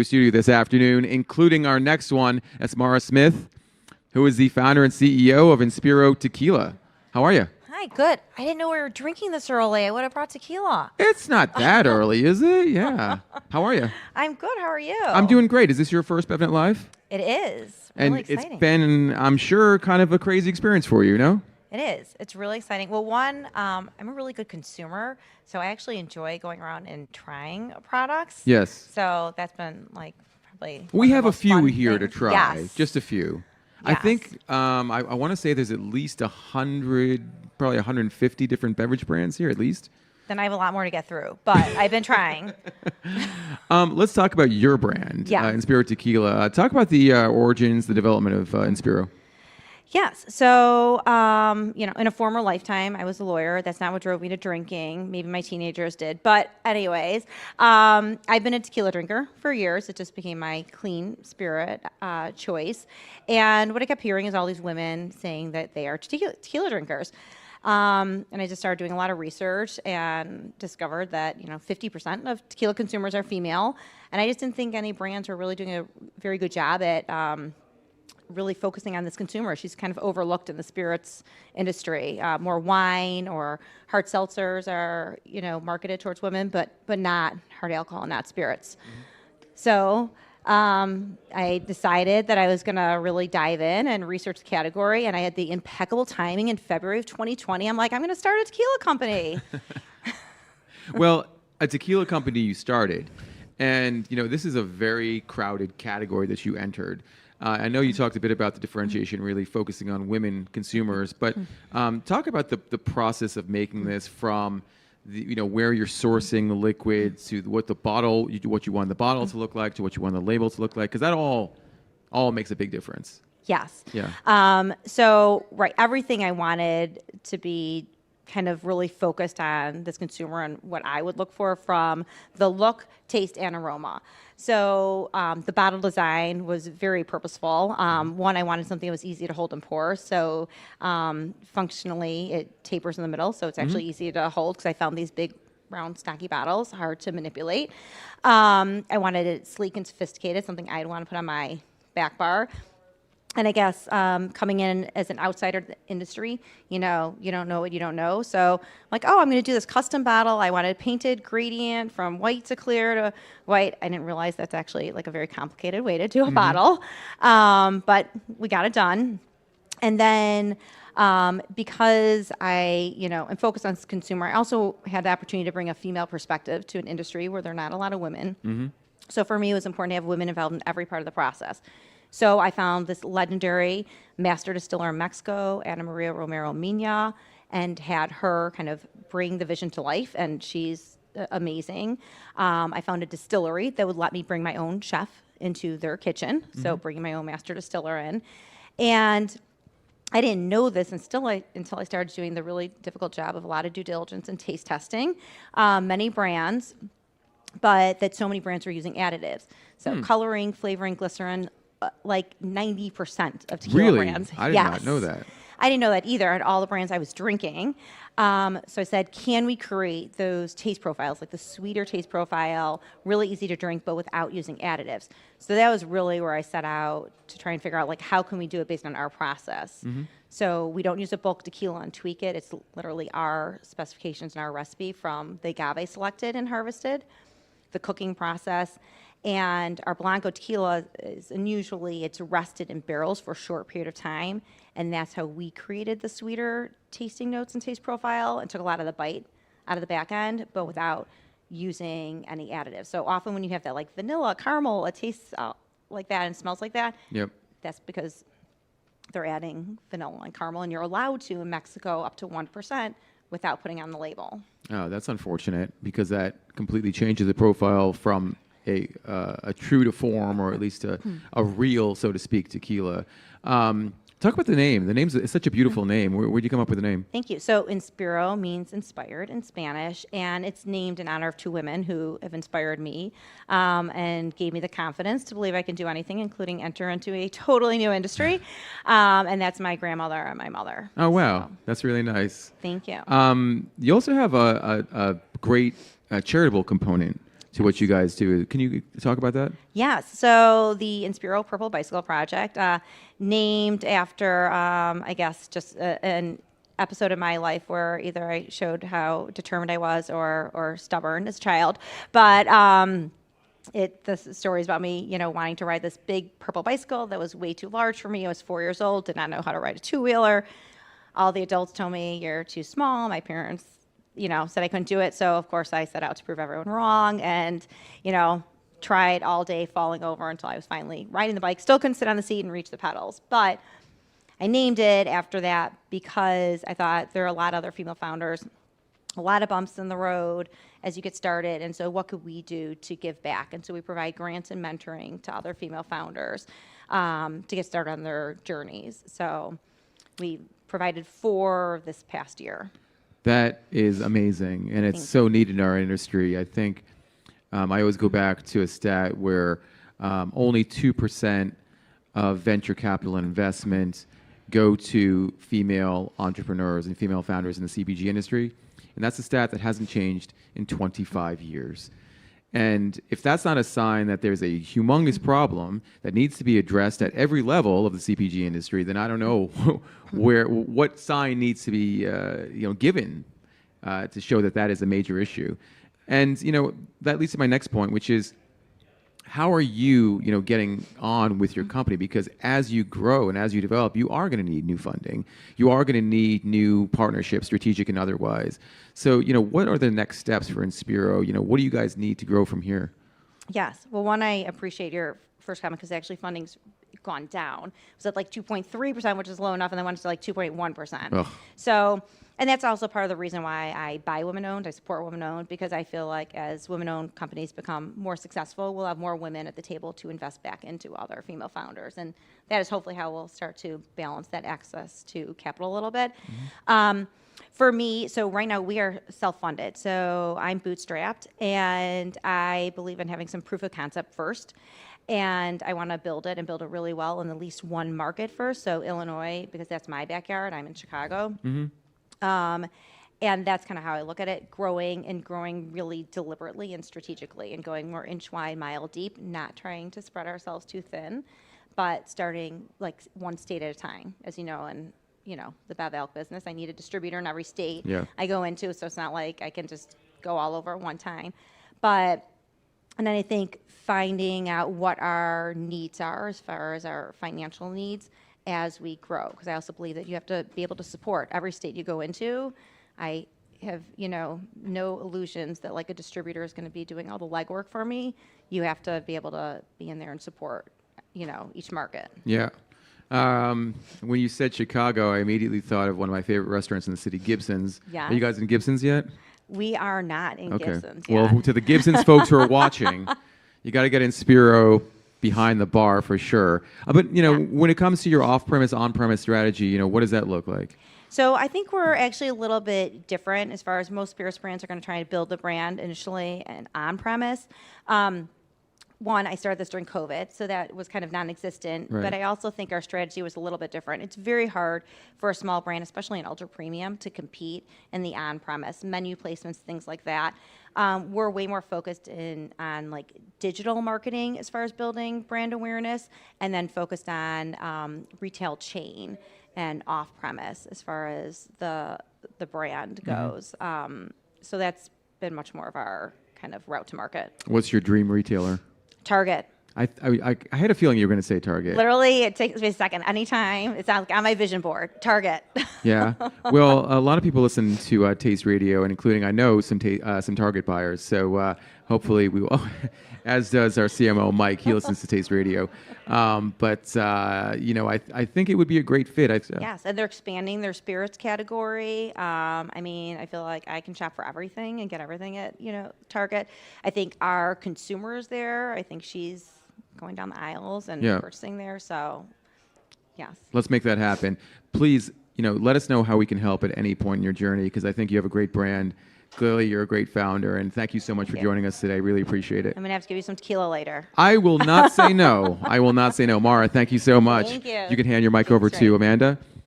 studio this afternoon, including our next one. That's Mara Smith, who is the founder and CEO of Inspiro Tequila. How are you? Hi, good. I didn't know we were drinking this early. I would have brought tequila. It's not that early, is it? Yeah. How are you? I'm good. How are you? I'm doing great. Is this your first BevNet Live? It is. And Really exciting. it's been, I'm sure, kind of a crazy experience for you, no? It is. It's really exciting. Well, one, I'm a really good consumer, so I actually enjoy going around and trying products. Yes. So that's been like probably. We one of have the a most few fun here to things. try. Yes. Just a few. I Yes. think I want to say there's at least 100, probably 150 different beverage brands here, at least. Then I have a lot more to get through, but I've been trying. Let's talk about your brand, Yeah. Inspiro Tequila. Talk about the origins, the development of Inspiro. Yes. So, in a former lifetime, I was a lawyer. That's not what drove me to drinking. Maybe my teenagers did. But anyways, I've been a tequila drinker for years. It just became my clean spirit choice. And what I kept hearing is all these women saying that they are tequila drinkers. And I just started doing a lot of research and discovered that, 50% of tequila consumers are female. And I just didn't think any brands were really doing a very good job at really focusing on this consumer. She's kind of overlooked in the spirits industry. More wine or hard seltzers are, marketed towards women, but not hard alcohol, not spirits. Mm-hmm. So I decided that I was going to really dive in and research the category, and I had the impeccable timing in February of 2020. I'm like, I'm going to start a tequila company. Well, a tequila company you started, and this is a very crowded category that you entered. I know you talked a bit about the differentiation, really focusing on women consumers, but talk about the process of making this from where you're sourcing the liquid to what you want the bottle to look like to what you want the label to look like, because that all makes a big difference. Yes. Yeah. Everything I wanted to be kind of really focused on this consumer and what I would look for from the look, taste, and aroma. So the bottle design was very purposeful. One, I wanted something that was easy to hold and pour. So functionally, it tapers in the middle, so it's actually easy to hold because I found these big, round, stocky bottles hard to manipulate. I wanted it sleek and sophisticated, something I'd want to put on my back bar. And I guess coming in as an outsider to the industry, you don't know what you don't know. So I'm like, I'm going to do this custom bottle. I wanted painted gradient from white to clear to white. I didn't realize that's actually like a very complicated way to do a bottle. But we got it done. And then because I, am focused on consumer, I also had the opportunity to bring a female perspective to an industry where there are not a lot of women. Mm-hmm. So for me, it was important to have women involved in every part of the process. So I found this legendary master distiller in Mexico, Ana Maria Romero Mina, and had her kind of bring the vision to life, and she's amazing. I found a distillery that would let me bring my own chef into their kitchen, so bringing my own master distiller in. And I didn't know this until I started doing the really difficult job of a lot of due diligence and taste testing. Many brands, but that so many brands were using additives. So coloring, flavoring, glycerin, like 90% of tequila brands. I did not know that. I didn't know that either at all the brands I was drinking. So I said, can we create those taste profiles, like the sweeter taste profile, really easy to drink, but without using additives? So that was really where I set out to try and figure out, like, how can we do it based on our process? Mm-hmm. So we don't use a bulk tequila and tweak it. It's literally our specifications and our recipe from the agave selected and harvested, the cooking process. And our Blanco tequila is unusually, it's rested in barrels for a short period of time. And that's how we created the sweeter tasting notes and taste profile and took a lot of the bite out of the back end, but without using any additives. So often when you have that like vanilla, caramel, it tastes like that and smells like that. Yep. That's because they're adding vanilla and caramel, and you're allowed to in Mexico up to 1% without putting on the label. Oh, that's unfortunate because that completely changes the profile from a true to form, or at least a real, so to speak, tequila. Talk about the name. The name's it's such a beautiful name. Where'd you come up with the name? Thank you. So Inspiro means inspired in Spanish, and it's named in honor of two women who have inspired me and gave me the confidence to believe I can do anything, including enter into a totally new industry. And that's my grandmother and my mother. Oh, wow. So, that's really nice. Thank you. You also have a great charitable component to what you guys do. Can you talk about that? Yes. So the Inspiro Purple Bicycle Project, named after, I guess, just an episode in my life where either I showed how determined I was or stubborn as a child. But the story is about me, wanting to ride this big purple bicycle that was way too large for me. I was 4 years old, did not know how to ride a two-wheeler. All the adults told me, you're too small. My parents, said I couldn't do it. So, of course, I set out to prove everyone wrong and, tried all day falling over until I was finally riding the bike. Still couldn't sit on the seat and reach the pedals. But I named it after that because I thought there are a lot of other female founders, a lot of bumps in the road as you get started. And so what could we do to give back? And so we provide grants and mentoring to other female founders to get started on their journeys. So we provided 4 this past year. That is amazing, and it's so needed in our industry. I think I always go back to a stat where only 2% of venture capital investment go to female entrepreneurs and female founders in the CPG industry, and that's a stat that hasn't changed in 25 years. And if that's not a sign that there's a humongous problem that needs to be addressed at every level of the CPG industry, then I don't know what sign needs to be given to show that that is a major issue. And that leads to my next point, which is how are you getting on with your company? Because as you grow and as you develop, you are going to need new funding. You are going to need new partnerships, strategic and otherwise. So, what are the next steps for Inspiro? What do you guys need to grow from here? Yes. Well, one, I appreciate your first comment because actually funding's gone down. It was at like 2.3%, which is low enough, and then went to like 2.1%. So, and that's also part of the reason why I buy women-owned, I support women-owned, because I feel like as women-owned companies become more successful, we'll have more women at the table to invest back into other female founders. And that is hopefully how we'll start to balance that access to capital a little bit. For me, so right now we are self-funded. So I'm bootstrapped, and I believe in having some proof of concept first. And I want to build it really well in at least one market first. So Illinois, because that's my backyard. I'm in Chicago. And that's kind of how I look at it, growing really deliberately and strategically and going more inch wide, mile deep, not trying to spread ourselves too thin, but starting like one state at a time, as you know, and the Bev Elk business, I need a distributor in every state I go into, so it's not like I can just go all over at one time. And then I think finding out what our needs are as far as our financial needs as we grow, because I also believe that you have to be able to support every state you go into. I have, no illusions that like a distributor is going to be doing all the legwork for me. You have to be able to be in there and support, each market. Yeah. When you said Chicago, I immediately thought of one of my favorite restaurants in the city, Gibson's. Yeah. Are you guys in Gibson's yet? We are not in Gibson's yet. Well, to the Gibson's folks who are watching, you got to get Inspiro behind the bar for sure. But, when it comes to your off-premise, on-premise strategy, what does that look like? So I think we're actually a little bit different as far as most spirits brands are going to try to build the brand initially and on-premise. One, I started this during COVID, so that was kind of non-existent. Right. But I also think our strategy was a little bit different. It's very hard for a small brand, especially an ultra premium, to compete in the on-premise, menu placements, things like that. We're way more focused on like digital marketing as far as building brand awareness, and then focused on retail chain and off-premise as far as the brand goes. So that's been much more of our kind of route to market. What's your dream retailer? Target. I had a feeling you were going to say Target. Literally, it takes me a second. Anytime. It's on my vision board. Target. Yeah. Well, a lot of people listen to Taste Radio, and including, I know, some Target buyers. So hopefully we will, as does our CMO, Mike. He listens to Taste Radio. I think it would be a great fit. Yes, and they're expanding their spirits category. I feel like I can shop for everything and get everything at, Target. I think our consumer is there. I think she's going down the aisles and purchasing there. So, yes. Let's make that happen. Please, let us know how we can help at any point in your journey, because I think you have a great brand. Clearly, you're a great founder, and thank you so much for joining us today. Really appreciate it. I'm going to have to give you some tequila later. I will not say no. I will not say no. Mara, thank you so much. Thank you. You can hand your mic over to Amanda.